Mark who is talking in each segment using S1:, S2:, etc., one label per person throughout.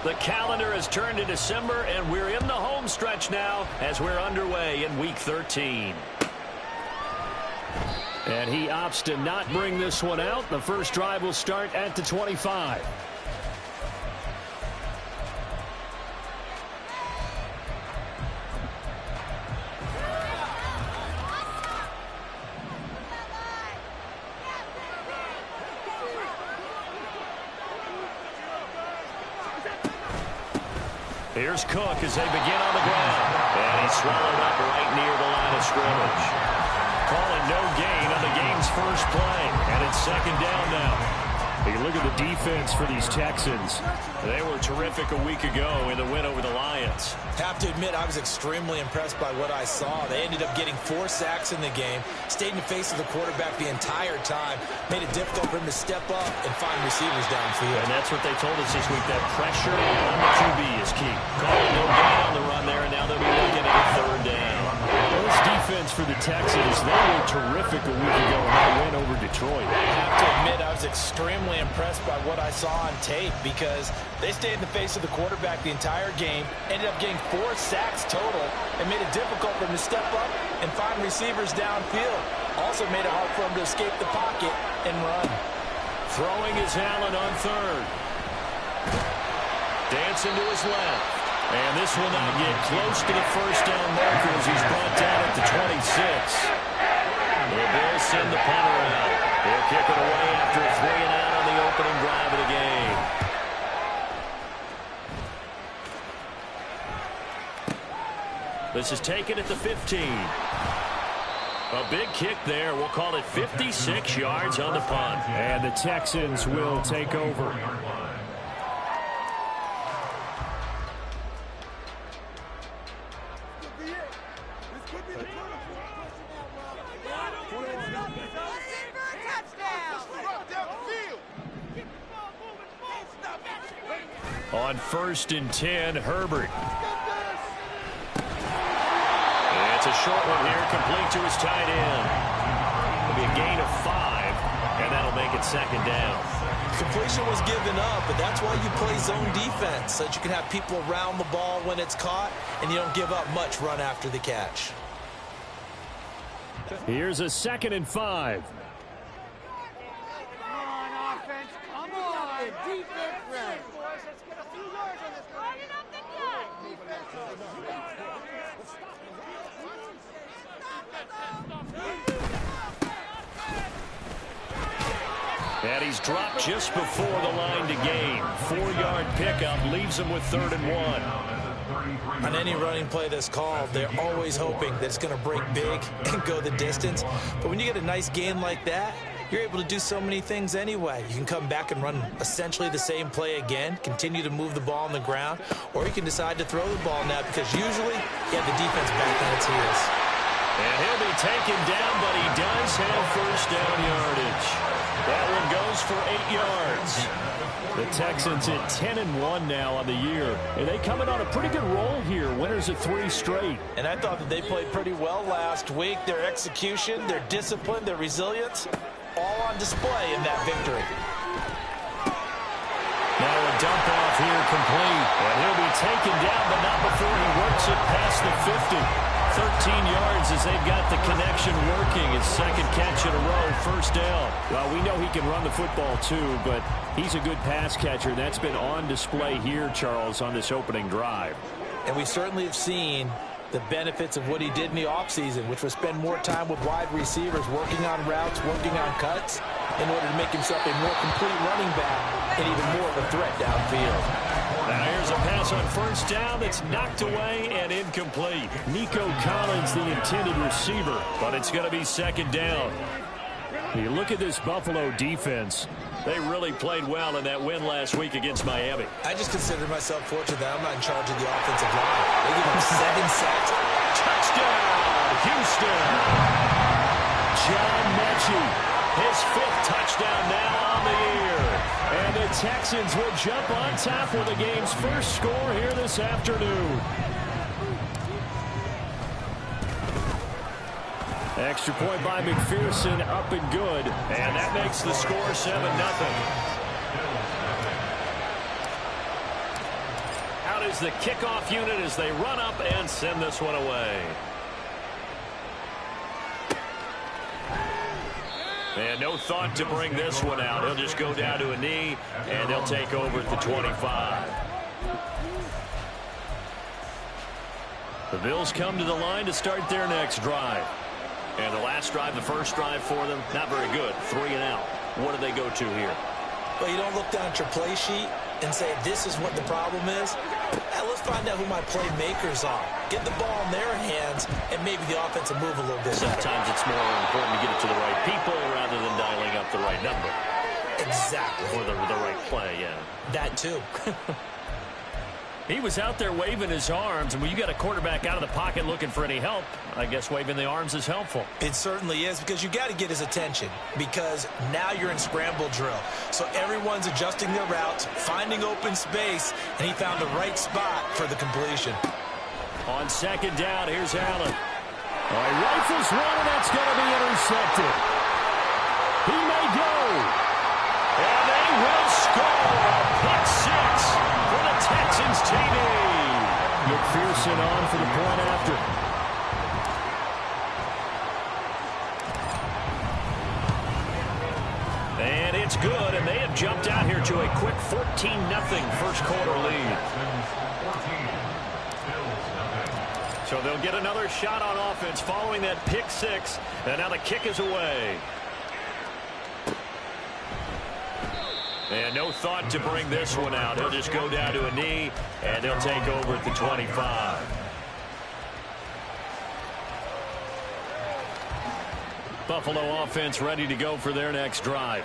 S1: The calendar has turned to December, and we're in the home stretch now as we're underway in Week 13. And he opts to not bring this one out. The first drive will start at the 25. Here's Cook as they begin on the ground. And he's swallowed up right near the line of scrimmage. Calling no gain on the game's first play. And it's second down now. You look at the defense for these Texans. They were terrific a week ago in the win over the Lions.
S2: Have to admit, I was extremely impressed by what I saw. They ended up getting 4 sacks in the game, stayed in the face of the quarterback the entire time, made it difficult for him to step up and find receivers downfield.
S1: And that's what they told us this week, that pressure on the QB is key. Calling no gain on the run there, and now they'll be looking at a third down. This defense for the Texans, they were terrific a week ago in that win over Detroit.
S2: I have to admit, I was extremely impressed by what I saw on tape because they stayed in the face of the quarterback the entire game, ended up getting 4 sacks total, and made it difficult for him to step up and find receivers downfield. Also made it hard for him to escape the pocket and run.
S1: Throwing is Allen on third. Dancing to his left. And this will not get close to the first down marker as he's brought down at the 26. The Bills send the punter out. He'll kick it away after a 3-and-out on the opening drive of the game. This is taken at the 15. A big kick there. We'll call it 56 yards on the punt.
S3: And the Texans will take over.
S1: On 1st and 10, Herbert. It's a short one here, complete to his tight end. It'll be a gain of 5, and that'll make it second down.
S2: Completion was given up, but that's why you play zone defense, so that you can have people around the ball when it's caught, and you don't give up much run after the catch.
S3: Here's a 2nd and 5.
S4: Come on, offense. Come on. Defense right. Let's get a few yards on this one. Run it up the gut.
S1: And he's dropped just before the line to gain. 4-yard pickup leaves him with 3rd and 1.
S2: On any running play that's called, they're always hoping that it's going to break big and go the distance. But when you get a nice gain like that, you're able to do so many things anyway. You can come back and run essentially the same play again, continue to move the ball on the ground, or you can decide to throw the ball now because usually you have the defense back on its heels.
S1: And he'll be taken down, but he does have first down yardage. That one goes for 8 yards.
S3: The Texans at 10-1 now on the year. And they come in on a pretty good roll here. Winners of 3 straight.
S2: And I thought that they played pretty well last week. Their execution, their discipline, their resilience, all on display in that victory.
S1: Now a dump off here complete. And he'll be taken down, but not before he works it past the 50. 13 yards as they've got the connection working. His 2nd catch in a row, first down.
S3: Well, we know he can run the football too, but he's a good pass catcher. That's been on display here, Charles, on this opening drive.
S2: And we certainly have seen the benefits of what he did in the offseason, which was spend more time with wide receivers, working on routes, working on cuts, in order to make himself a more complete running back and even more of a threat downfield.
S1: Now here's a pass on first down that's knocked away and incomplete.
S3: Nico Collins, the intended receiver.
S1: But it's going to be second down.
S3: You look at this Buffalo defense.
S1: They really played well in that win last week against Miami.
S2: I just consider myself fortunate that I'm not in charge of the offensive line. They give him 7 sacks.
S1: Touchdown, Houston.
S3: John Mechie,
S1: his 5th touchdown now on the year.
S3: And the Texans will jump on top with the game's first score here this afternoon. Extra point by McPherson, up and good.
S1: And that makes the score 7-0.
S3: out is the kickoff unit as they run up and send this one away. And no thought to bring this one out. He'll just go down to a knee, and they'll take over at the 25. The Bills come to the line to start their next drive. And the last drive, the first drive for them, not very good. 3 and out. What do they go to here?
S2: Well, you don't look down at your play sheet and say, this is what the problem is. Let's find out who my playmakers are. Get the ball in their hands, and maybe the offense will move a little bit better.
S3: Sometimes it's more important to get it to the right people rather than dialing up the right number.
S2: Exactly.
S3: Or the right play, yeah.
S2: That too.
S3: He was out there waving his arms, and when you got a quarterback out of the pocket looking for any help, I guess waving the arms is helpful.
S2: It certainly is, because you got to get his attention, because now you're in scramble drill. So everyone's adjusting their routes, finding open space, and he found the right spot for the completion.
S3: On second down, here's Allen. He rifles one, and that's going to be intercepted. He may go. And they will score a pick six for the Texans TD. McPherson on for the point after. And it's good, and they have jumped out here to a quick 14-0 first quarter lead. So they'll get another shot on offense following that pick six, and now the kick is away. And no thought to bring this one out. He'll just go down to a knee, and they'll take over at the 25. Buffalo offense ready to go for their next drive.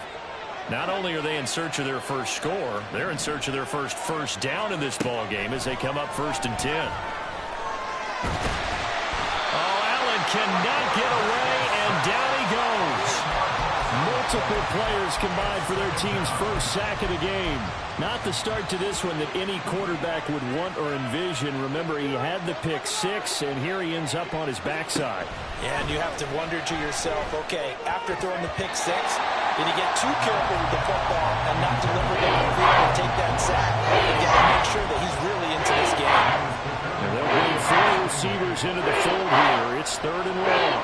S3: Not only are they in search of their first score, they're in search of their first down in this ball game as they come up 1st and 10. Oh, Allen cannot get away, and down he goes. Multiple players combined for their team's first sack of the game. Not the start to this one that any quarterback would want or envision. Remember, he had the pick six, and here he ends up on his backside.
S2: Yeah, and you have to wonder to yourself, okay, after throwing the pick six, did he get too careful with the football and not deliver downfield and take that sack? You got to make sure that he's really into this game.
S3: And they'll bring 4 receivers into the fold here. It's 3rd and long.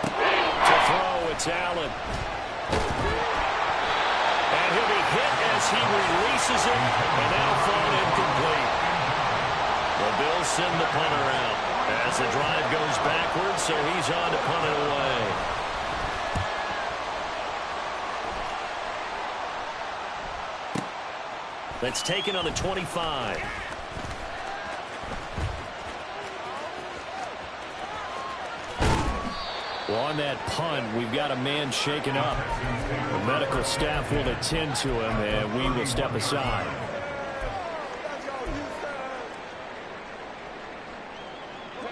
S3: To throw, it's Allen. And he'll be hit as he releases it, and that'll fall incomplete. The Bills send the punter out as the drive goes backwards, so he's on to punt it away. That's taken on the 25. Well, on that punt, we've got a man shaken up. The medical staff will attend to him, and we will step aside.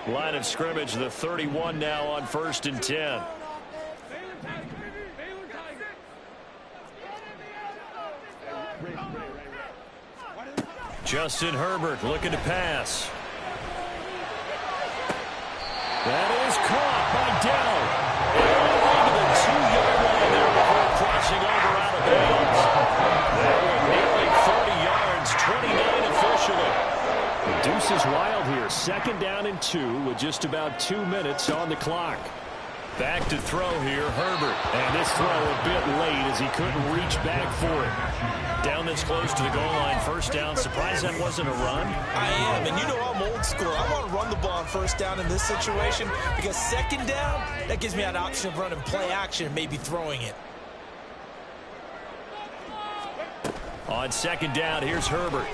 S3: Line of scrimmage, the 31 now on 1st and 10. Justin Herbert looking to pass. That is caught by Dell. All the way to the 2-yard line there before crossing over out of bounds. They were nearly 30 yards, 29 officially. The deuce is wild here. 2nd down and 2 with just about 2 minutes on the clock. Back to throw here, Herbert. And this throw a bit late as he couldn't reach back for it. Down this close to the goal line, 1st down. Surprised that wasn't a run?
S2: I am, and you know I'm old school. I want to run the ball on 1st down in this situation because 2nd down, that gives me an option of running play action and maybe throwing it.
S3: On 2nd down, here's Herbert.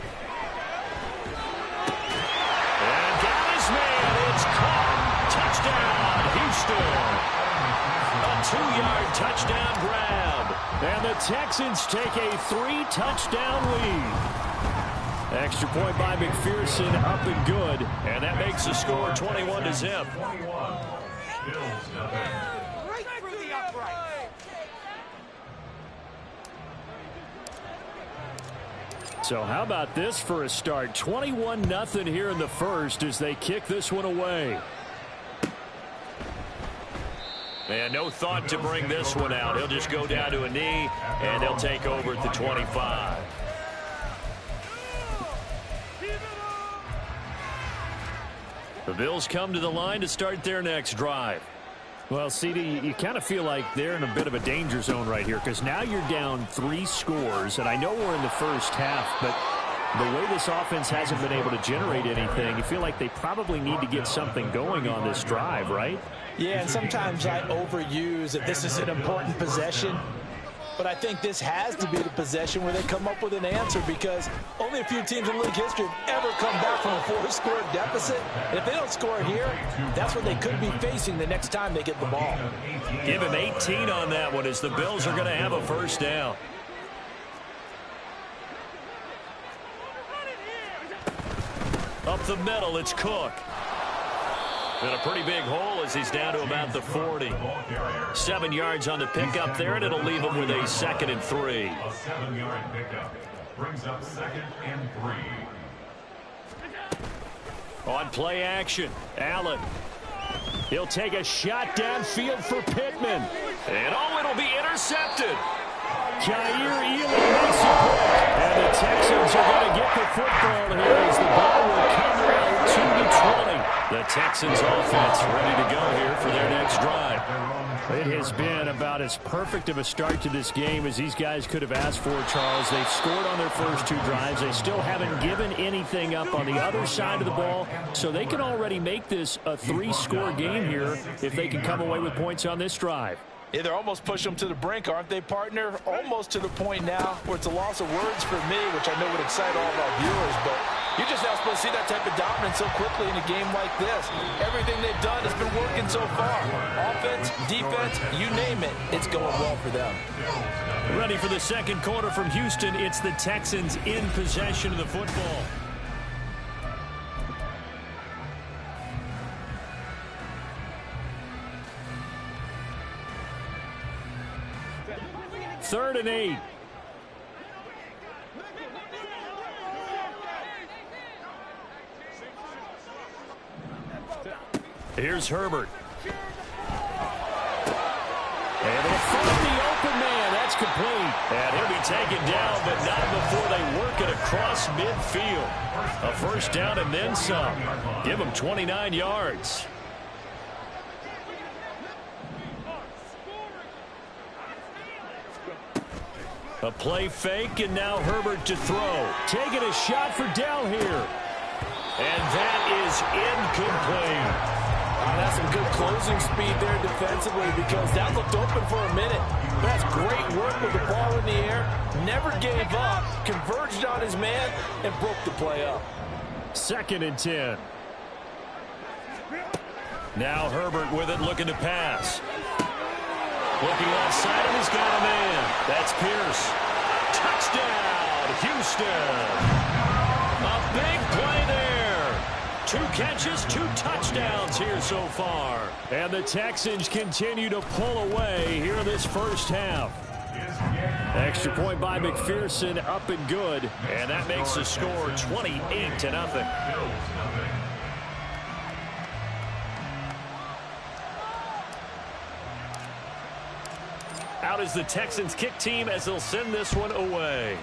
S3: And got his man. It's caught. Touchdown, Houston. A 2-yard touchdown grab. And the Texans take a 3-touchdown lead. Extra point by McPherson, up and good. And that makes the score 21-0.
S4: Right through the upright.
S3: So how about this for a start? 21-0 here in the first as they kick this one away. And no thought to bring this one out. He'll just go down to a knee, and they'll take over at the 25. The Bills come to the line to start their next drive.
S1: Well, CD, you kind of feel like they're in a bit of a danger zone right here because now you're down 3 scores, and I know we're in the first half, but the way this offense hasn't been able to generate anything, you feel like they probably need to get something going on this drive, right?
S2: Yeah, and sometimes I overuse that this is an important possession. But I think this has to be the possession where they come up with an answer because only a few teams in league history have ever come back from a 4-score deficit. And if they don't score here, that's what they could be facing the next time they get the ball.
S3: Give him 18 on that one as the Bills are going to have a first down. Up the middle, it's Cook. And a pretty big hole as he's down to about the 40. 7 yards on the pickup there, and it'll leave him with a 2nd and 3.
S5: A 7-yard pickup brings up 2nd and 3.
S3: On play action, Allen. He'll take a shot downfield for Pittman. And it'll be intercepted. Jair Elam makes it quick. And the Texans are going to get the football here as the ball will come around 2-20. The Texans offense ready to go here for their next drive.
S1: It has been about as perfect of a start to this game as these guys could have asked for, Charles. They've scored on their first 2 drives. They still haven't given anything up on the other side of the ball, so they can already make this a 3-score game here if they can come away with points on this drive.
S2: Yeah, they're almost pushing them to the brink, aren't they, partner? Almost to the point now where it's a loss of words for me, which I know would excite all of our viewers, but you're just not supposed to see that type of dominance so quickly in a game like this. Everything they've done has been working so far. Offense, defense, you name it, it's going well for them.
S3: Ready for the second quarter from Houston. It's the Texans in possession of the football. Third and 8. Here's Herbert. Able to find the open man. That's complete. And he'll be taken down, but not before they work it across midfield. A first down and then some. Give him 29 yards. A play fake, and now Herbert to throw. Taking a shot for Dell here. And that is incomplete.
S2: That's some good closing speed there defensively because that looked open for a minute. That's great work with the ball in the air. Never gave up, converged on his man, and broke the play up.
S3: 2nd and 10. Now Herbert with it, looking to pass. Looking outside, and he's got a man. That's Pierce. Touchdown, Houston. A big play there. 2 catches, 2 touchdowns here so far. And the Texans continue to pull away here in this first half. Extra point by McPherson, up and good. And that makes the score 28-0. Out is the Texans kick team as they'll send this one away.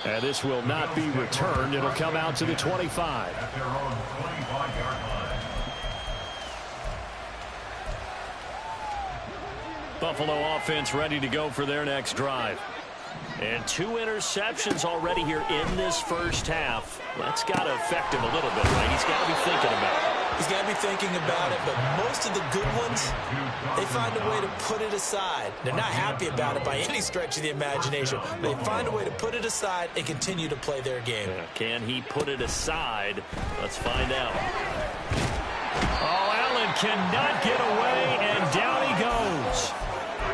S3: And this will not be returned. It'll come out to the 25.
S5: At their own 25-yard line.
S3: Buffalo offense ready to go for their next drive. And 2 interceptions already here in this first half. That's got to affect him a little bit, right? He's got to be thinking about it.
S2: He's got to be thinking about it, but most of the good ones, they find a way to put it aside. They're not happy about it by any stretch of the imagination. They find a way to put it aside and continue to play their game.
S3: Can he put it aside? Let's find out. Oh, Allen cannot get away, and down he goes.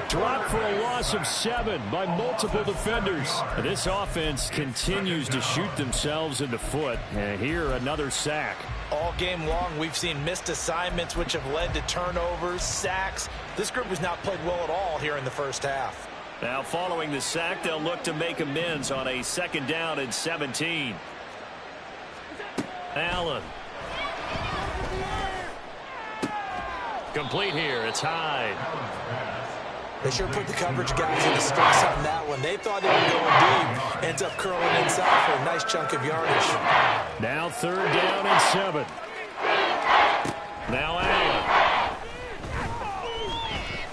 S3: Dropped for a loss of 7 by multiple defenders. This offense continues to shoot themselves in the foot. And here, another sack.
S2: All game long, we've seen missed assignments, which have led to turnovers, sacks. This group has not played well at all here in the first half.
S3: Now, following the sack, they'll look to make amends on a 2nd down and 17. Allen. Complete here. It's Hyde.
S2: They sure put the coverage guys into stress on that one. They thought they were going deep. Ends up curling inside for a nice chunk of yardage.
S3: Now 3rd down and 7. Now Allen.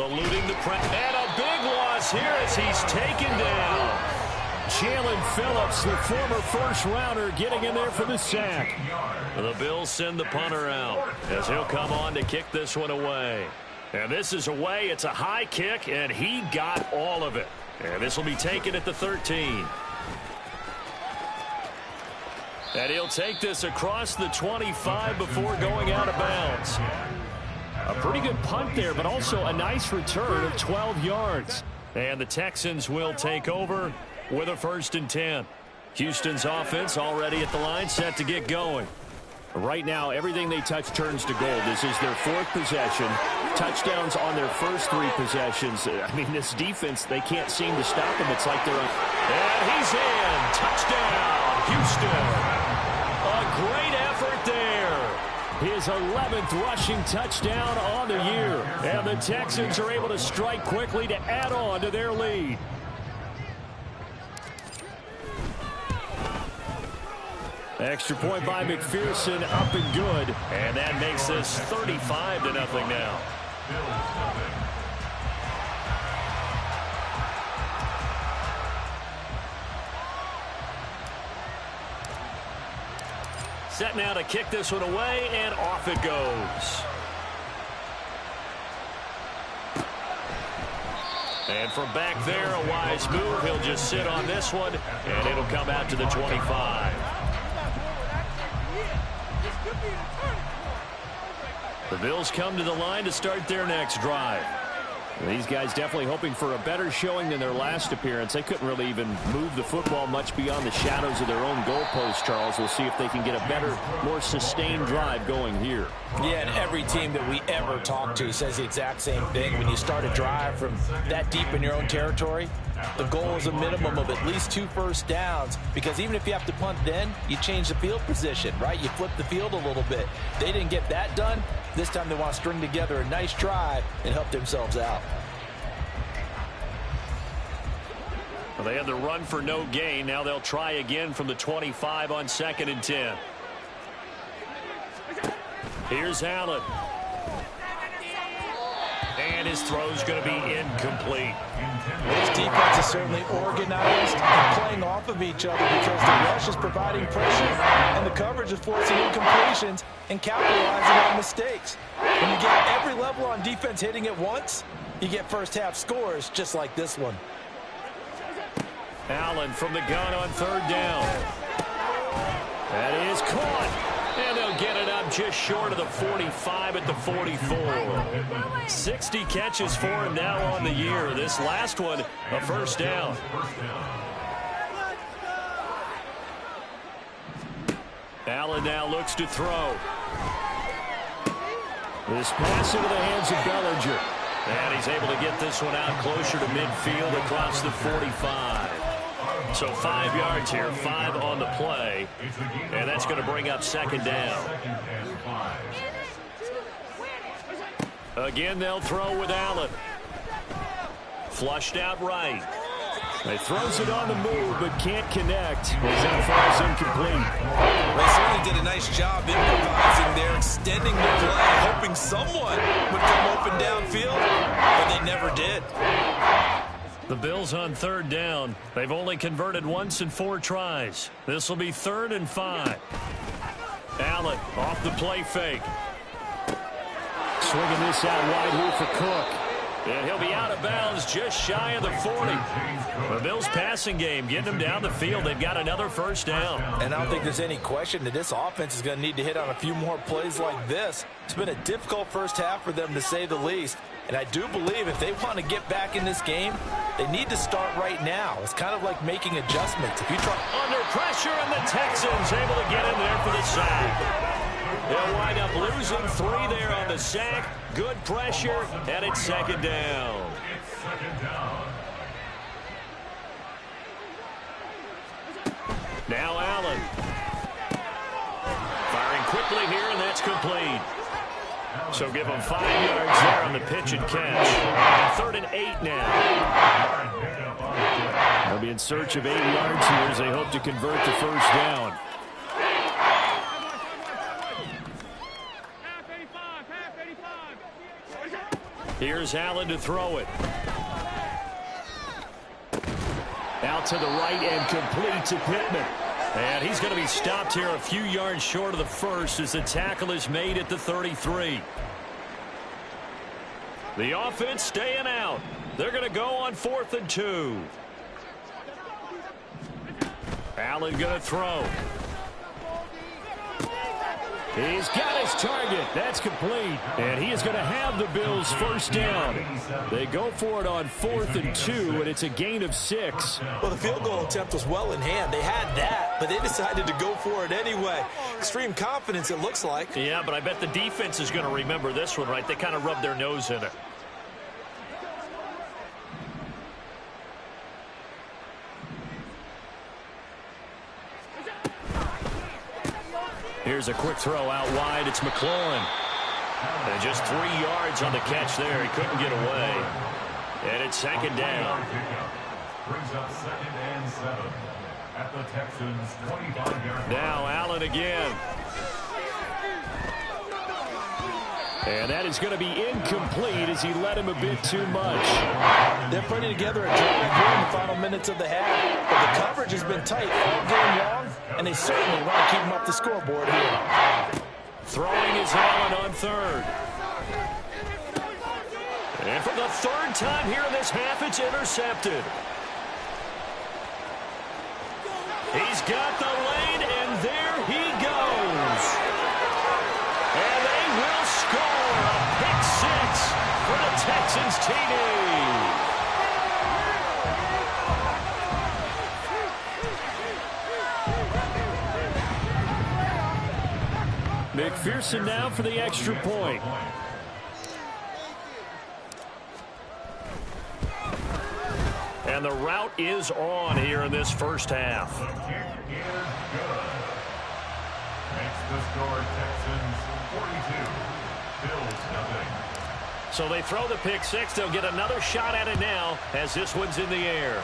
S3: Eluding the press. And a big loss here as he's taken down. Jalen Phillips, the former first-rounder, getting in there for the sack. The Bills send the punter out as he'll come on to kick this one away. And this is away. It's a high kick, and he got all of it. And this will be taken at the 13. And he'll take this across the 25 before going out of bounds. A pretty good punt there, but also a nice return of 12 yards. And the Texans will take over with a 1st and 10. Houston's offense already at the line, set to get going. Right now, everything they touch turns to gold. This is their 4th possession. Touchdowns on their first 3 possessions. I mean, this defense, they can't seem to stop them. It's like they're on. And he's in. Touchdown, Houston. A great effort there. His 11th rushing touchdown on the year. And the Texans are able to strike quickly to add on to their lead. Extra point by McPherson, up and good. And that makes this 35-0 now. Set now to kick this one away, and off it goes. And from back there, a wise move. He'll just sit on this one, and it'll come out to the 25. The Bills come to the line to start their next drive. These guys definitely hoping for a better showing than their last appearance. They couldn't really even move the football much beyond the shadows of their own goalpost, Charles. We'll see if they can get a better, more sustained drive going here.
S2: Yeah, and every team that we ever talk to says the exact same thing. When you start a drive from that deep in your own territory, the goal is a minimum of at least 2 first downs, because even if you have to punt then, you change the field position, right? You flip the field a little bit. They didn't get that done. This time they want to string together a nice drive and help themselves out.
S3: Well, they had the run for no gain. Now they'll try again from the 25 on 2nd and 10. Here's Allen. And his throw's going to be incomplete.
S2: This defense is certainly organized and playing off of each other because the rush is providing pressure and the coverage is forcing incompletions and capitalizing on mistakes. When you get every level on defense hitting at once, you get first half scores just like this one.
S3: Allen from the gun on 3rd down. That is caught. And they'll get it up just short of the 45 at the 44. 60 catches for him now on the year. This last one, a 1st down. Allen now looks to throw. This pass into the hands of Bellinger. And he's able to get this one out closer to midfield across the 45. So 5 yards here, 5 on the play. And that's going to bring up 2nd down. Again, they'll throw with Allen. Flushed out right. He throws it on the move, but can't connect. As that falls incomplete.
S2: They certainly did a nice job improvising there, extending the play, hoping someone would come open downfield, but they never did.
S3: The Bills on 3rd down. They've only converted once in 4 tries. This will be 3rd and 5. Allen off the play fake. Swinging this out wide here for Cook. And he'll be out of bounds just shy of the 40. The Bills passing game getting them down the field. They've got another 1st down.
S2: And I don't think there's any question that this offense is going to need to hit on a few more plays like this. It's been a difficult first half for them, to say the least. And I do believe if they want to get back in this game, they need to start right now. It's kind of like making adjustments. If you try
S3: under pressure, and the Texans able to get in there for the sack. They'll wind up losing 3 there on the sack. Good pressure, and it's 2nd down. Now Allen. Firing quickly here, and that's complete.
S1: So give them 5 yards there on the pitch and catch. And 3rd and 8 now. They'll be in search of 8 yards here as they hope to convert the first down. Here's Allen to throw it. Out to the right and complete to Pittman. And he's going to be stopped here a few yards short of the first as the tackle is made at the 33. The offense staying out. They're going to go on 4th and 2. Allen going to throw. He's got his target. That's complete. And he is going to have the Bills first down. They go for it on 4th and 2, and it's a gain of 6.
S2: Well, the field goal attempt was well in hand. They had that, but they decided to go for it anyway. Extreme confidence, it looks like.
S1: Yeah, but I bet the defense is going to remember this one, right? They kind of rubbed their nose in it. Here's a quick throw out wide. It's McLaurin. And just 3 yards on the catch there. He couldn't get away. And it's 2nd down.
S5: Brings up 2nd and 7 at the Texans' 25-yard line.
S1: Now Allen again. And that is going to be incomplete as he led him a bit too much.
S2: They're putting together a drive here in the final minutes of the half. But the coverage has been tight all game long, and they certainly want to keep them up the scoreboard here.
S1: Throwing is Allen on 3rd. And for the 3rd time here in this half, it's intercepted. He's got the lane, and there he goes. And they will score a pick 6 for the Texans TD. McPherson now for the extra point. And the route is on here in this first half.
S5: The kick is good. Makes the score Texans 42, Bills nothing.
S1: So they throw the pick 6. They'll get another shot at it now as this one's in the air.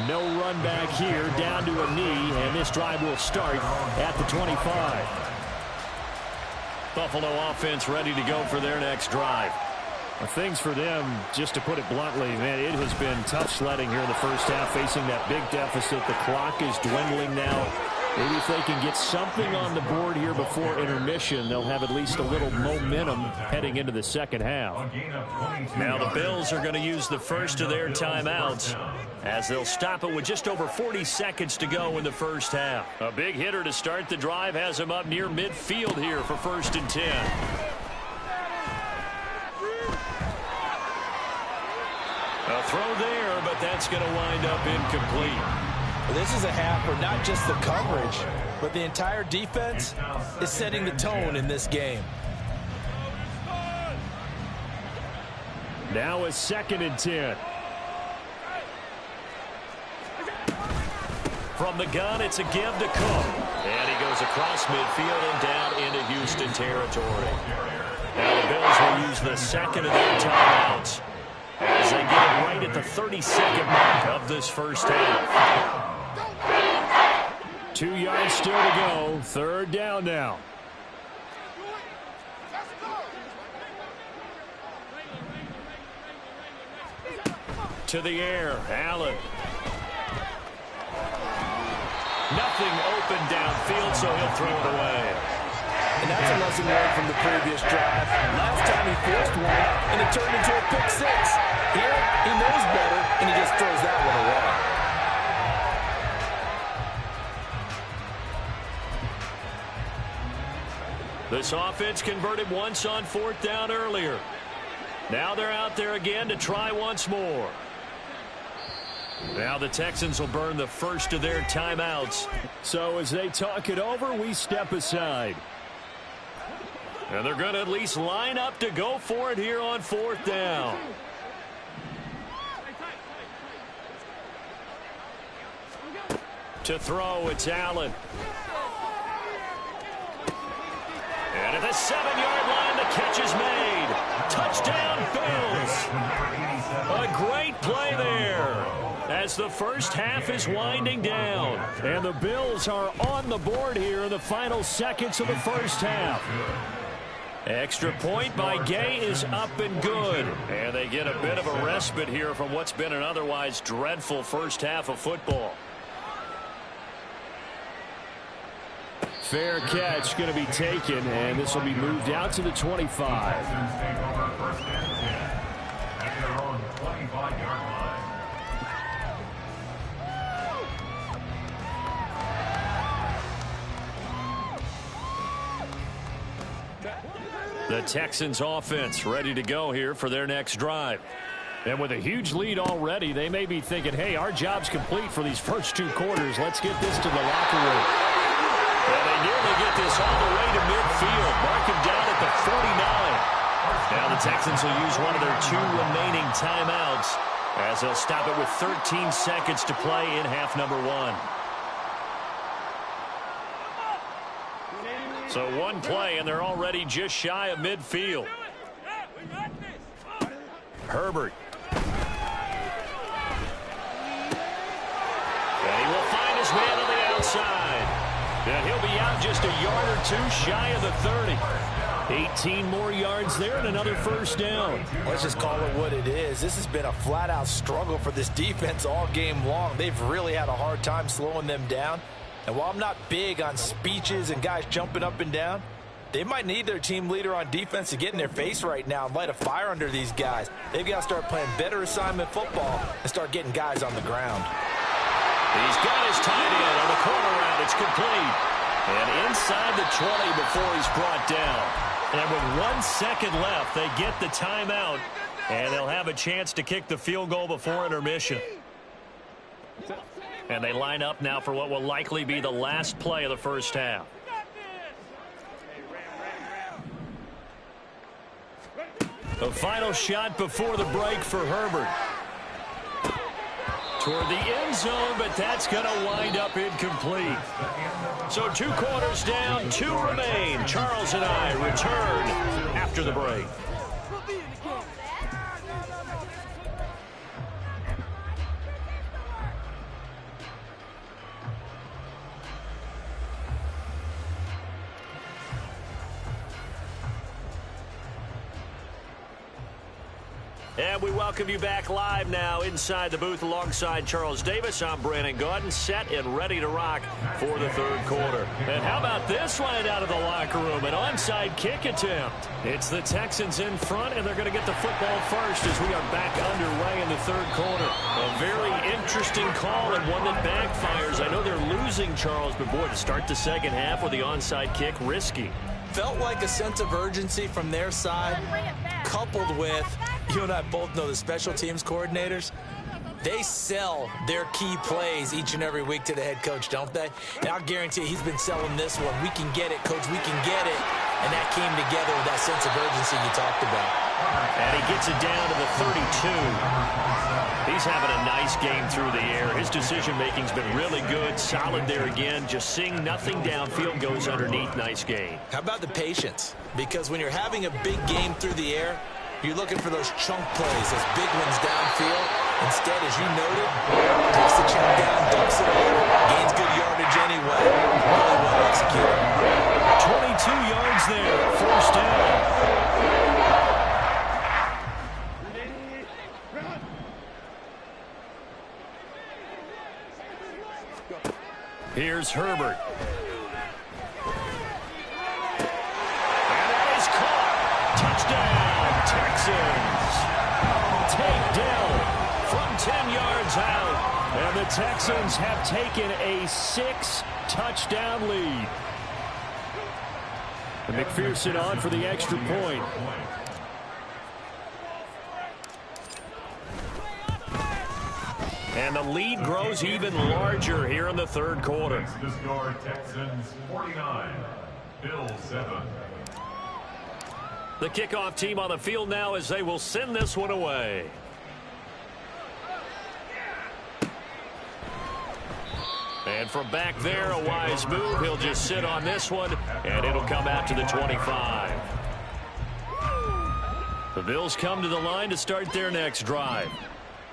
S1: No run back here, down to a knee, and this drive will start at the 25. Buffalo offense ready to go for their next drive. Well, things for them, just to put it bluntly, man, it has been tough sledding here in the first half, facing that big deficit. The clock is dwindling now. Maybe if they can get something on the board here before intermission, they'll have at least a little momentum heading into the second half. Now the Bills are going to use the first of their timeouts as they'll stop it with just over 40 seconds to go in the first half. A big hitter to start the drive has him up near midfield here for 1st and 10. A throw there, but that's going to wind up incomplete.
S2: This is a half where not just the coverage, but the entire defense is setting the tone in this game.
S1: Now a 2nd and 10. From the gun, it's a give to Cook. And he goes across midfield and down into Houston territory. Now the Bills will use the 2nd of their timeouts as they get it right at the 32nd mark of this first half. 2 yards still to go. 3rd down now. To the air, Allen. Nothing open downfield, so he'll throw it away.
S2: And that's a lesson learned from the previous drive. Last time he forced one, and it turned into a pick 6. Here, he knows better, and he just throws that one away.
S1: This offense converted once on 4th down earlier. Now they're out there again to try once more. Now the Texans will burn the first of their timeouts. So as they talk it over, we step aside. And they're going to at least line up to go for it here on 4th down. To throw, it's Allen. And at the 7-yard line, the catch is made. Touchdown, Bills. A great play there as the first half is winding down.
S3: And the Bills are on the board here in the final seconds of the first half.
S1: Extra point by Gay is up and good. And they get a bit of a respite here from what's been an otherwise dreadful first half of football.
S3: Fair catch going to be taken, and this will be moved out to the 25.
S5: Texans take over first and 10 at their own 25-yard line.
S1: The Texans offense ready to go here for their next drive.
S3: And with a huge lead already, they may be thinking, hey, our job's complete for these first 2 quarters. Let's get this to the locker room.
S1: And they nearly get this all the way to midfield. Mark him down at the 49. Now the Texans will use one of their 2 remaining timeouts as they'll stop it with 13 seconds to play in half number 1. So 1 play, and they're already just shy of midfield. Herbert. And he will find his man on the outside. And he'll be out just a yard or 2 shy of the 30. 18 more yards there and another first down.
S2: Let's just call it what it is. This has been a flat-out struggle for this defense all game long. They've really had a hard time slowing them down. And while I'm not big on speeches and guys jumping up and down, they might need their team leader on defense to get in their face right now and light a fire under these guys. They've got to start playing better assignment football and start getting guys on the ground.
S1: He's got his tight end on the corner route. It's complete. And inside the 20 before he's brought down. And with 1 second left, they get the timeout. And they'll have a chance to kick the field goal before intermission. And they line up now for what will likely be the last play of the first half. The final shot before the break for Herbert. Toward the end zone, but that's going to wind up incomplete. So 2 quarters down, 2 remain. Charles and I return after the break. And we welcome you back live now inside the booth alongside Charles Davis. I'm Brandon Gaudin, set and ready to rock for the 3rd quarter. And how about this right out of the locker room? An onside kick attempt. It's the Texans in front, and they're going to get the football first as we are back underway in the 3rd quarter. A very interesting call and one that backfires. I know they're losing, Charles, but boy, to start the second half with the onside kick, risky.
S2: Felt like a sense of urgency from their side, coupled with, you and I both know the special teams coordinators, they sell their key plays each and every week to the head coach, don't they? And I'll guarantee you he's been selling this one. We can get it, coach, we can get it. And that came together with that sense of urgency you talked about.
S1: And he gets it down to the 32. He's having a nice game through the air. His decision-making's been really good, solid there again. Just seeing nothing downfield, goes underneath. Nice game.
S2: How about the patience? Because when you're having a big game through the air, you're looking for those chunk plays, those big ones downfield. Instead, as you noted, takes the chunk down, dumps it off, gains good yardage anyway. Really well executed.
S3: 22 yards there, first down.
S1: Here's Herbert. And that is caught. Touchdown, Texans. Take down from 10 yards out.
S3: And the Texans have taken a 6-touchdown lead. And McPherson on for the extra point.
S1: And the lead grows even larger here in the 3rd quarter.
S5: The score, Texans 49, Bills 7.
S1: The kickoff team on the field now as they will send this one away. And from back there, a wise move. He'll just sit on this one, and it'll come out to the 25. The Bills come to the line to start their next drive.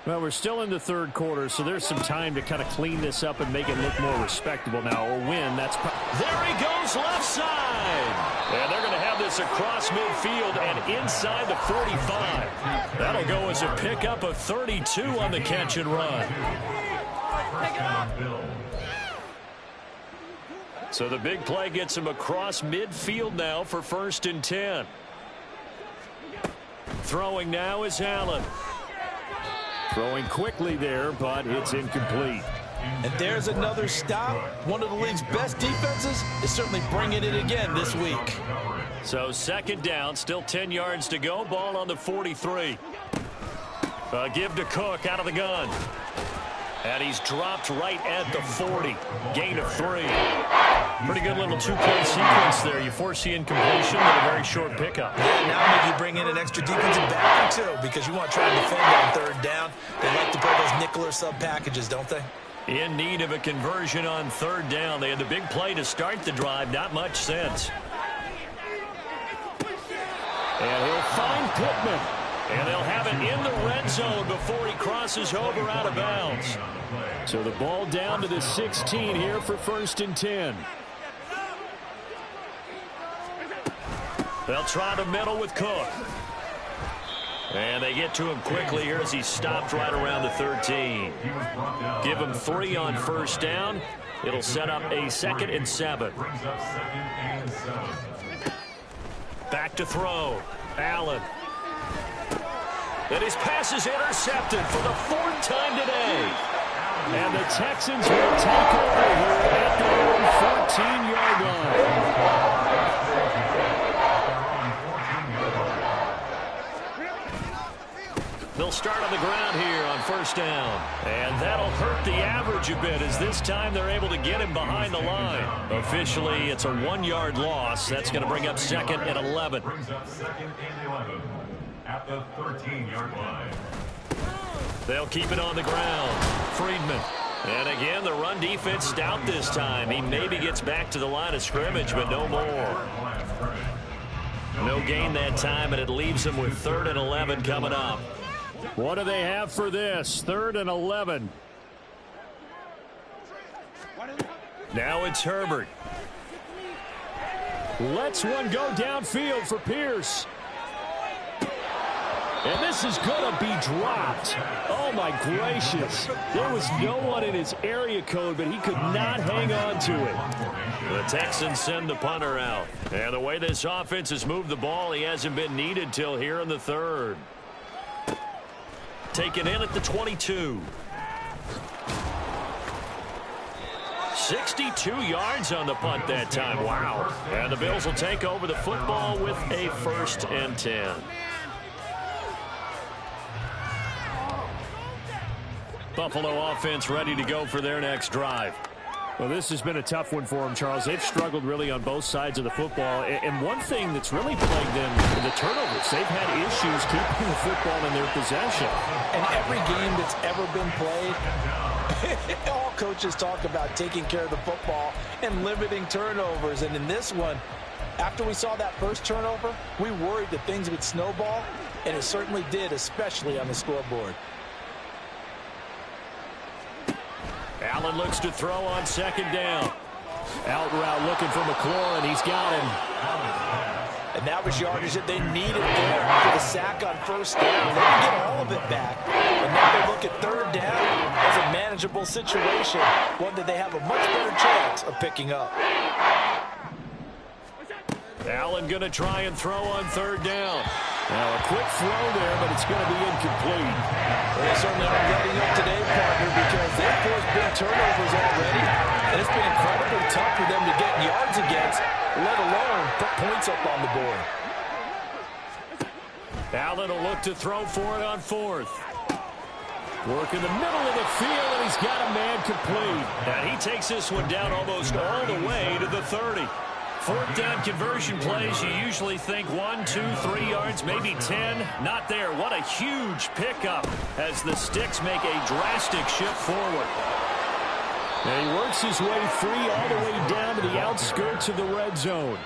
S3: Well, we're still in the third quarter, so there's some time to kind of clean this up and make it look more respectable now. A win, that's...
S1: There he goes left side. And they're going to have this across midfield and inside the 45. That'll go as a pickup of 32 on the catch and run. So the big play gets him across midfield now for 1st and 10. Throwing now is Allen.
S3: Throwing quickly there, but it's incomplete.
S2: And there's another stop. One of the league's best defenses is certainly bringing it again this week.
S1: So 2nd down, still 10 yards to go. Ball on the 43. Give to Cook out of the gun. And he's dropped right at the 40. Gain of 3. Pretty good little two-play sequence there. You force the incompletion with a very short pickup.
S2: Yeah, now maybe you bring in an extra defensive back or two because you want to try and defend on 3rd down. They like to play those nickel or sub packages, don't they?
S1: In need of a conversion on 3rd down. They had the big play to start the drive. Not much sense.
S3: And he'll find Pittman.
S1: And they'll have it in the red zone before he crosses over out of bounds.
S3: So the ball down to the 16 here for 1st and 10.
S1: They'll try to middle with Cook. And they get to him quickly here as he stopped right around the 13. Give him 3 on 1st down. It'll set up a 2nd and 7. Back to throw. Allen. And his pass is intercepted for the 4th time today.
S3: And the Texans will take over here at their own 14-yard line.
S1: They'll start on the ground here on 1st down. And that'll hurt the average a bit as this time they're able to get him behind the line. Officially, it's a 1-yard loss. That's going to bring up 2nd and 11.
S5: Brings up 2nd and 11 at the 13-yard line.
S1: They'll keep it on the ground. Friedman. And again, the run defense stout this time. He maybe gets back to the line of scrimmage, but no more. No gain that time, and it leaves him with 3rd and 11 coming up.
S3: What do they have for this? 3rd and 11.
S1: Now it's Herbert.
S3: Lets one go downfield for Pierce. And this is going to be dropped. Oh, my gracious. There was no one in his area code, but he could not hang on to it.
S1: The Texans send the punter out. And the way this offense has moved the ball, he hasn't been needed till here in the 3rd. Taken in at the 22. 62 yards on the punt that time. Wow. And the Bills will take over the football with a 1st and 10. Buffalo offense ready to go for their next drive.
S3: Well, this has been a tough one for them, Charles. They've struggled really on both sides of the football. And one thing that's really plagued them is the turnovers. They've had issues keeping the football in their possession.
S2: And every game that's ever been played, all coaches talk about taking care of the football and limiting turnovers. And in this one, after we saw that first turnover, we worried that things would snowball, and it certainly did, especially on the scoreboard.
S1: Allen looks to throw on 2nd down.
S3: Out route looking for McLaurin. He's got him.
S2: And that was yardage that they needed there after the sack on 1st down. They didn't get all of it back. And now they look at 3rd down as a manageable situation, one that they have a much better chance of picking up.
S1: Allen going to try and throw on 3rd down.
S3: Now a quick throw there, but it's going to be incomplete.
S2: They certainly aren't letting up today, partner, because they've forced big turnovers already. And it's been incredibly tough for them to get yards against, let alone put points up on the board.
S1: Allen will look to throw for it on 4th.
S3: Work in the middle of the field, and he's got a man complete.
S1: And he takes this one down almost all the way to the 30. 4th down conversion plays, you usually think 1, 2, 3 yards, maybe 10. Not there. What a huge pickup as the Sticks make a drastic shift forward.
S3: And he works his way free all the way down to the outskirts of the red zone.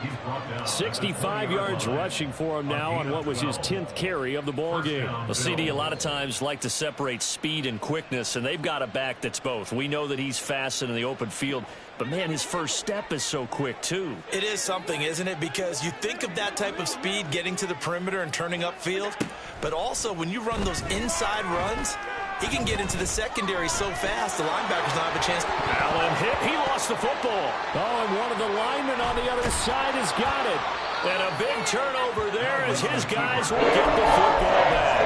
S3: 65 yards rushing for him now on what was his 10th carry of the ball game.
S1: Well, CD, a lot of times like to separate speed and quickness, and they've got a back that's both. We know that he's fast in the open field, but, man, his first step is so quick, too.
S2: It is something, isn't it? Because you think of that type of speed getting to the perimeter and turning upfield, but also when you run those inside runs, he can get into the secondary so fast the linebackers don't have a chance.
S1: Allen hit. He lost the football.
S3: Oh, and one of the linemen on the other side has got it.
S1: And a big turnover there as his guys will get the football back.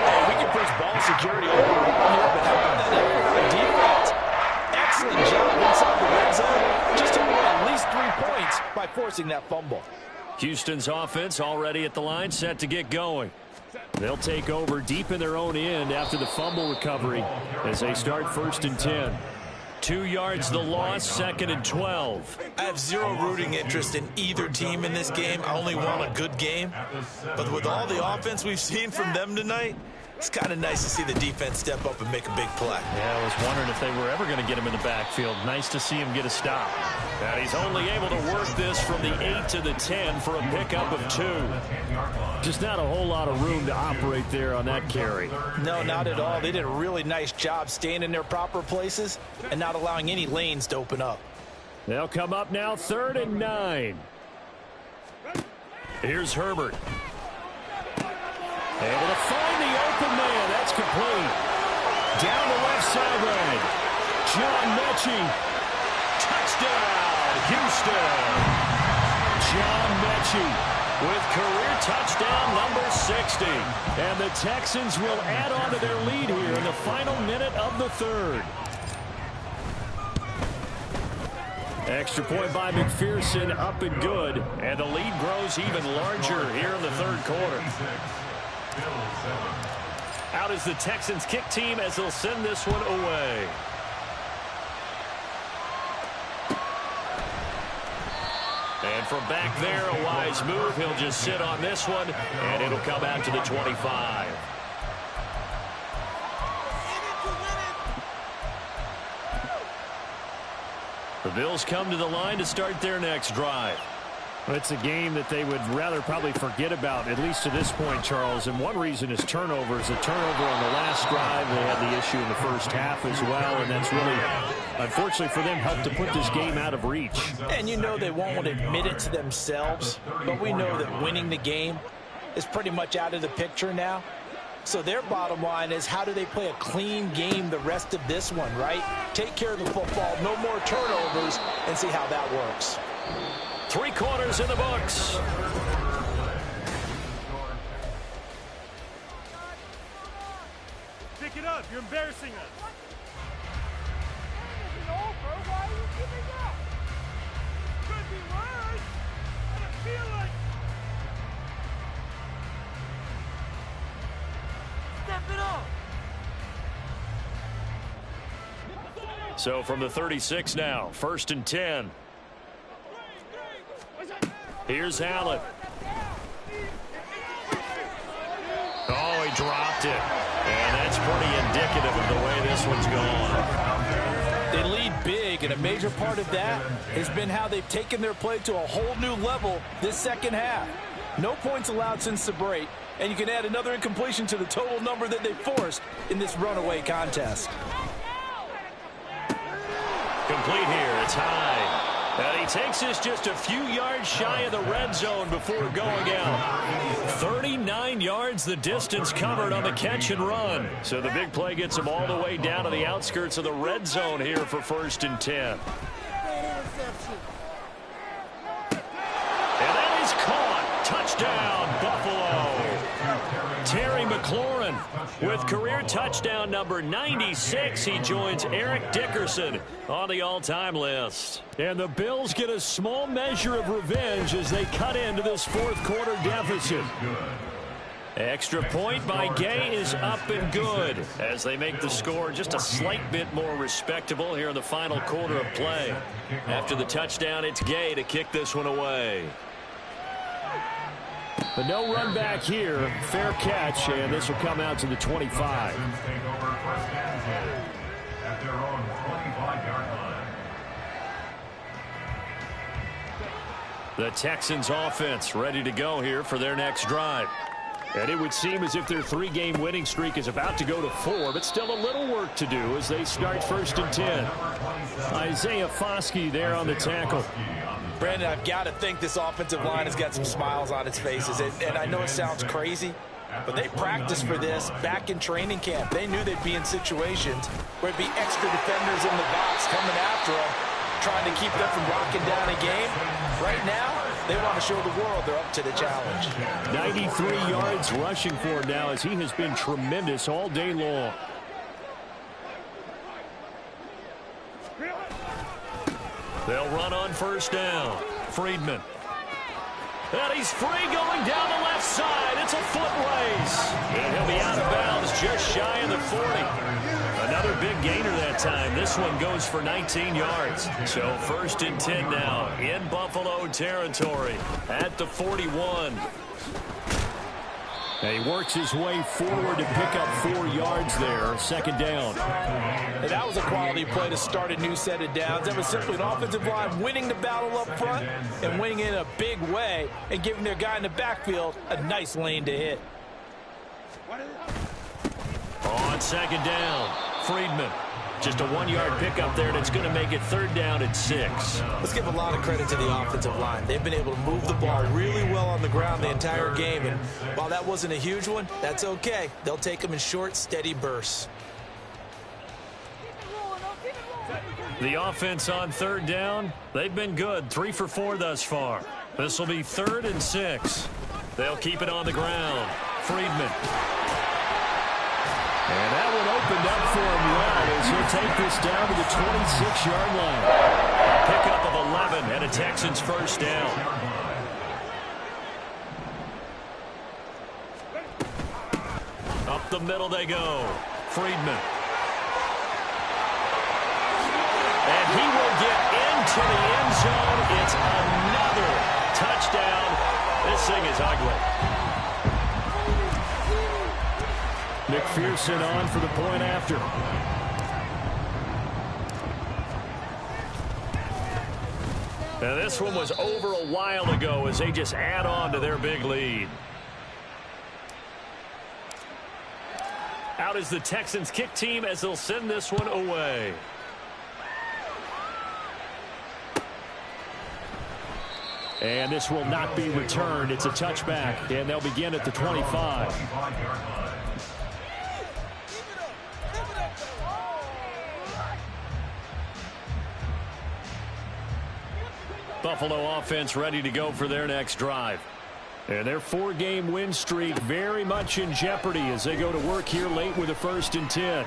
S2: Hey, we can push ball security all we want here, but how about that effort on defense? Excellent job inside the red zone. Just to win at least 3 points by forcing that fumble.
S1: Houston's offense already at the line, set to get going.
S3: They'll take over deep in their own end after the fumble recovery as they start 1st and 10.
S1: 2 yards the loss, 2nd and 12.
S2: I have zero rooting interest in either team in this game. I only want a good game. But with all the offense we've seen from them tonight, it's kind of nice to see the defense step up and make a big play.
S1: Yeah, I was wondering if they were ever going to get him in the backfield. Nice to see him get a stop. And he's only able to work this from the 8 to the 10 for a pickup of 2.
S3: Just not a whole lot of room to operate there on that carry.
S2: No, not at all. They did a really nice job staying in their proper places and not allowing any lanes to open up.
S3: They'll come up now 3rd and 9.
S1: Here's Herbert.
S3: Able to find the open man. That's complete. Down the left sideline. John Mechie.
S1: Touchdown, Houston.
S3: John Mechie
S1: with career touchdown number 60.
S3: And the Texans will add on to their lead here in the final minute of the 3rd. Extra point by McPherson, up and good.
S1: And the lead grows even larger here in the 3rd quarter. Out is the Texans kick team as they'll send this one away. And from back there, a wise move. He'll just sit on this one, and it'll come out to the 25. The Bills come to the line to start their next drive.
S3: Well, it's a game that they would rather probably forget about, at least to this point, Charles. And one reason is turnovers. A turnover on the last drive. They had the issue in the first half as well. And that's really, unfortunately for them, helped to put this game out of reach.
S2: And you know they won't admit it to themselves. But we know that winning the game is pretty much out of the picture now. So their bottom line is, how do they play a clean game the rest of this one, right? Take care of the football, no more turnovers, and see how that works.
S1: 3 quarters in the books.
S6: Pick it up. You're embarrassing us.
S4: It's over. Why are you giving up?
S6: Could be worse. I feel like.
S4: Step it up.
S1: So from the 36 now, 1st and 10. Here's Allen. Oh, he dropped it. And that's pretty indicative of the way this one's gone.
S2: They lead big, and a major part of that has been how they've taken their play to a whole new level this second half. No points allowed since the break, and you can add another incompletion to the total number that they forced in this runaway contest.
S1: Complete here. It's high. And he takes this just a few yards shy of the red zone before going out. 39 yards the distance covered on the catch and run. So the big play gets him all the way down to the outskirts of the red zone here for 1st and 10. And that is caught. Touchdown, Buffalo. Terry McLaurin with career touchdown number 96. He joins Eric Dickerson on the all-time list.
S3: And the Bills get a small measure of revenge as they cut into this 4th quarter deficit.
S1: Extra point by Gay is up and good as they make the score just a slight bit more respectable here in the final quarter of play. After the touchdown, it's Gay to kick this one away.
S3: But no run back here. Fair catch, and this will come out to the 25.
S5: At their own 25-yard line.
S1: The Texans offense ready to go here for their next drive. And it would seem as if their 3-game winning streak is about to go to 4, but still a little work to do as they start 1st and 10. Isaiah Foskey there on the tackle.
S2: Brandon, I've got to think this offensive line has got some smiles on its faces. And I know it sounds crazy, but they practiced for this back in training camp. They knew they'd be in situations where it'd be extra defenders in the box coming after them, trying to keep them from locking down a game. Right now, they want to show the world they're up to the challenge.
S1: 93 yards rushing for him now as he has been tremendous all day long. They'll run on 1st down. Friedman. And he's free going down the left side. It's a foot race. And he'll be out of bounds just shy of the 40. Another big gainer that time. This one goes for 19 yards. So 1st and 10 now in Buffalo territory at the 41. And he works his way forward to pick up 4 yards there. 2nd down.
S2: And that was a quality play to start a new set of downs. That was simply an offensive line winning the battle up front and winning in a big way and giving their guy in the backfield a nice lane to hit.
S1: On 2nd down, Friedman. Just a 1-yard pickup there, and it's going to make it 3rd down and 6.
S2: Let's give a lot of credit to the offensive line. They've been able to move the ball really well on the ground the entire game, and while that wasn't a huge one, that's okay. They'll take them in short, steady bursts.
S1: The offense on 3rd down, they've been good. 3 for 4 thus far. This will be 3rd and 6. They'll keep it on the ground. Friedman. And that one opened up for him well as he'll take this down to the 26-yard line. A pickup of 11 and a Texans 1st down. Up the middle they go. Friedman. And he will get into the end zone. It's another touchdown. This thing is ugly. McPherson on for the point after. Now this one was over a while ago as they just add on to their big lead. Out is the Texans kick team as they'll send this one away. And this will not be returned. It's a touchback, and they'll begin at the 25. Buffalo offense ready to go for their next drive. And their 4-game win streak very much in jeopardy as they go to work here late with a 1st and 10.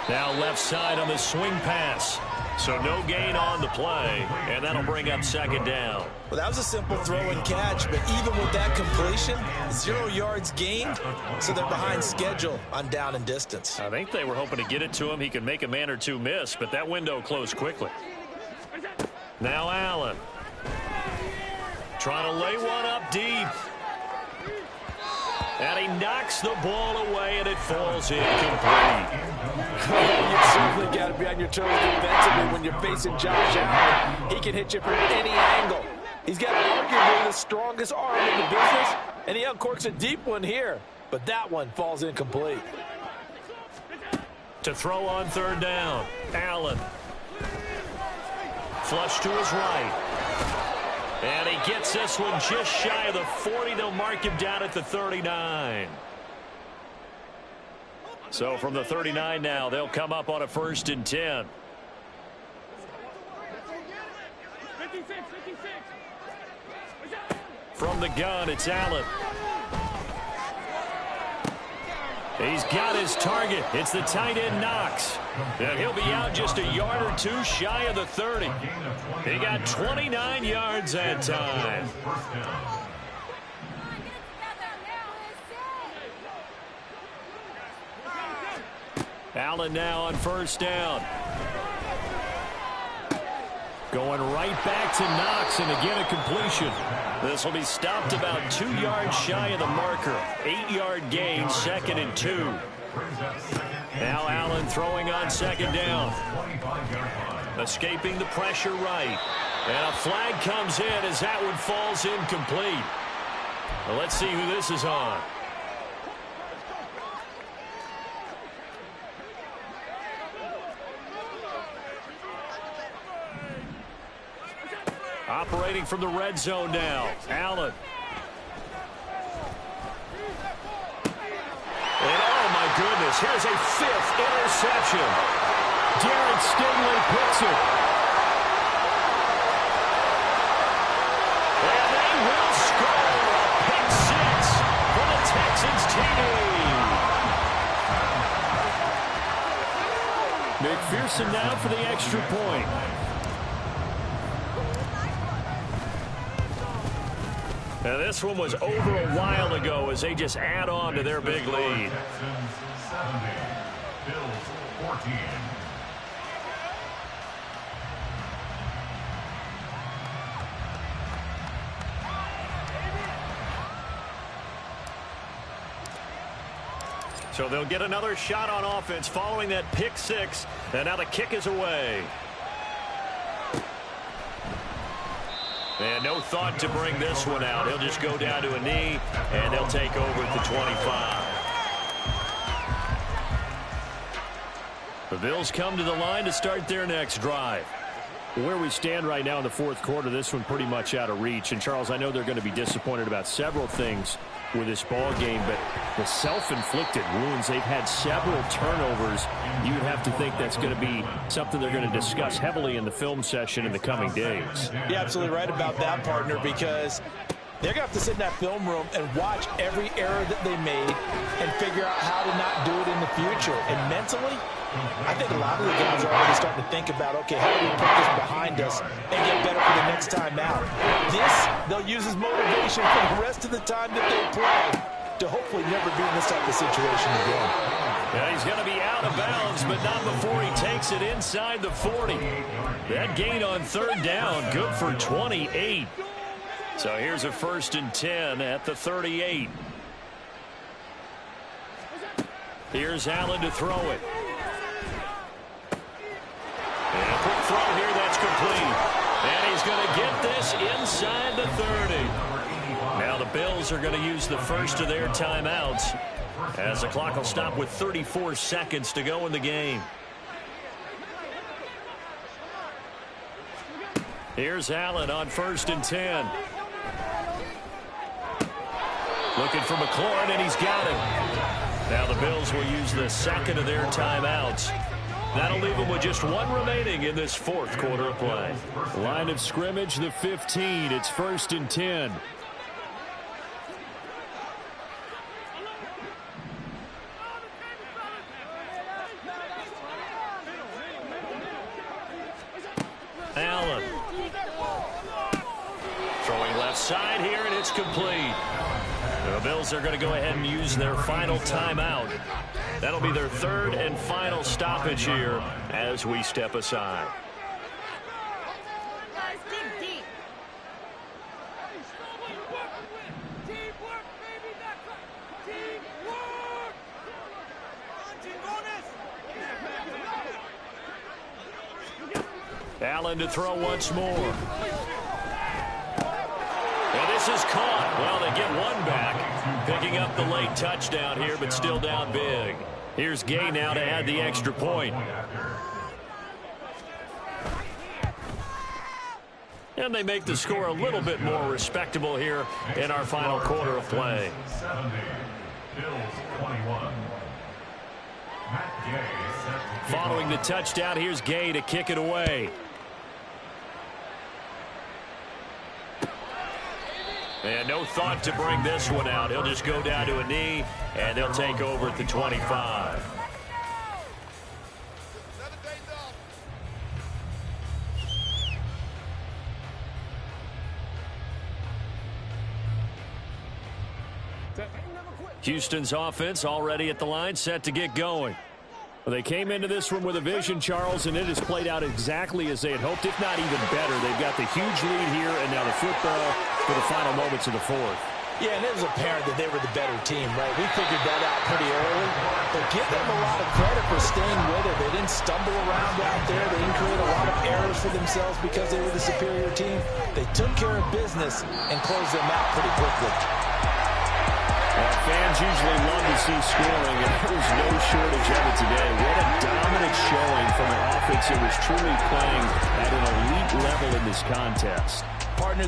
S1: Now left side on the swing pass. So no gain on the play, and that'll bring up 2nd down.
S2: Well, that was a simple throw and catch, but even with that completion, 0 yards gained, so they're behind schedule on down and distance.
S1: I think they were hoping to get it to him. He could make a man or two miss, but that window closed quickly. Now Allen. Trying to lay one up deep. And he knocks the ball away, and it falls incomplete.
S2: You've certainly got to be on your toes defensively when you're facing Josh Allen. He can hit you from any angle. He's got arguably the strongest arm in the business, and he uncorks a deep one here. But that one falls incomplete.
S1: To throw on 3rd down, Allen. Flush to his right. And he gets this one just shy of the 40. They'll mark him down at the 39. So from the 39 now, they'll come up on a 1st and 10. From the gun, it's Allen. He's got his target. It's the tight end Knox. And he'll be out just a yard or two shy of the 30. He got 29 yards that time. Allen now on 1st down. Going right back to Knox, and again a completion. This will be stopped about 2 yards shy of the marker. 8-yard gain, 2nd and 2. Now Allen throwing on 2nd down. Escaping the pressure right. And a flag comes in as that one falls incomplete. Well, let's see who this is on. Operating from the red zone now, Allen. And oh my goodness, here's a 5th interception. Darren Stingley picks it. And they will score a pick 6 for the Texans team. McPherson now for the extra point. Now this one was over a while ago as they just add on to their big lead.
S5: Texans 70, Bills 14.
S1: So they'll get another shot on offense following that pick 6, and now the kick is away. And no thought to bring this one out. He'll just go down to a knee, and they'll take over at the 25. The Bills come to the line to start their next drive. Where we stand right now in the fourth quarter, this one pretty much out of reach. And, Charles, I know they're going to be disappointed about several things with this ball game, but the self-inflicted wounds, they've had several turnovers. You would have to think that's going to be something they're going to discuss heavily in the film session in the coming days.
S2: You're absolutely right about that, partner, because they're going to have to sit in that film room and watch every error that they made and figure out how to not do it in the future. And mentally, I think a lot of the guys are already starting to think about, okay, how do we put this behind us and get better for the next time out? This, they'll use as motivation for the rest of the time that they play to hopefully never be in this type of situation again.
S1: Yeah, he's going to be out of bounds, but not before he takes it inside the 40. That gain on 3rd down, good for 28. So here's a 1st and 10 at the 38. Here's Allen to throw it. And a quick throw here, that's complete. And he's going to get this inside the 30. Now the Bills are going to use the first of their timeouts as the clock will stop with 34 seconds to go in the game. Here's Allen on 1st and 10. Looking for McLaurin, and he's got him. Now the Bills will use the second of their timeouts. That'll leave them with just one remaining in this fourth quarter of play. Line of scrimmage, the 15. It's 1st and 10. Allen. Throwing left side here, and it's complete. The Bills are going to go ahead and use their final timeout. That'll be their 3rd and final stoppage here as we step aside. Allen to throw once more. And this is caught. Well, they get one back, picking up the late touchdown here, but still down big. Here's Gay now to add the extra point. And they make the score a little bit more respectable here in our final quarter of play.
S5: 70, Bills 21. Matt Gay set to kick
S1: Following the
S5: off.
S1: touchdown, here's Gay to kick it away. And no thought to bring this one out. He'll just go down to a knee, and they'll take over at the 25. Houston's offense already at the line, set to get going. Well, they came into this one with a vision, Charles, and it has played out exactly as they had hoped, if not even better. They've got the huge lead here, and now the football for the final moments of the fourth.
S2: Yeah, and it was apparent that they were the better team, right? We figured that out pretty early. But give them a lot of credit for staying with it. They didn't stumble around out there. They didn't create a lot of errors for themselves because they were the superior team. They took care of business and closed them out pretty quickly.
S3: Fans usually love to see scoring, and there's no shortage of it today. What a dominant showing from an offense that was truly playing at an elite level in this contest.
S2: Partner.